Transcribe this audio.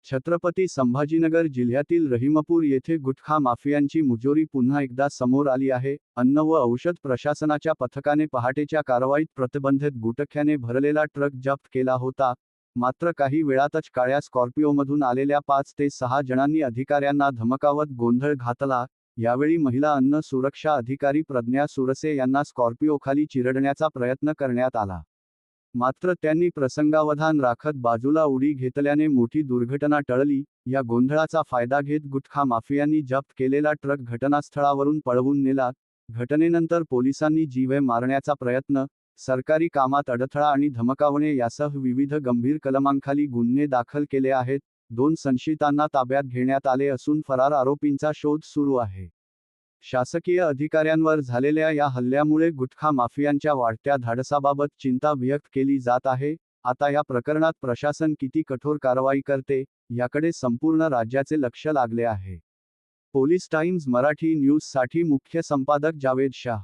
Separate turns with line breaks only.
छत्रपती संभाजीनगर जिल्ह्यातील रहिमपूर येथे गुटखा माफियांची मुजोरी पुन्हा एकदा समोर आली आहे. अन्न व औषध प्रशासनाच्या पथकाने पहाटेच्या कारवाईत प्रतिबंधित गुटख्याने भरलेला ट्रक जप्त केला होता. मात्र काही वेळातच काळ्या स्कॉर्पिओमधून आलेल्या 5 ते 6 जणांनी अधिकाऱ्यांना धमकावत गोंधळ घातला. यावेळी महिला अन्न सुरक्षा अधिकारी प्रज्ञा सुरसे यांना स्कॉर्पिओखाली चिरडण्याचा प्रयत्न करण्यात आला. मात्र त्यांनी प्रसंगावधान राखत बाजूला उडी घेतल्याने मोठी दुर्घटना टळली. या गोंधळाचा फायदा घेत गुटखा माफियांनी जप्त केलेला ट्रक घटनास्थळावरून पळवून नेला. घटनेनंतर पोलिसांनी जीवे मारण्याचा प्रयत्न, सरकारी कामात अडथळा आणि धमकावणे यासह विविध गंभीर कलमांखाली गुन्हे दाखल केले आहेत. 2 संशयितांना ताब्यात घेण्यात आले असून फरार आरोपींचा शोध सुरू आहे. शासकीय अधिकाऱ्यांवर झालेल्या या हल्ल्यामुळे गुटखा माफियांच्या वाढत्या धाडसाबाबत चिंता व्यक्त केली जात आहे. आता या प्रकरणात प्रशासन किती कठोर कारवाई करते, याकडे संपूर्ण राज्याचे लक्ष लागले आहे. पोलीस टाइम्स मराठी न्यूजसाठी मुख्य संपादक जावेद शाह.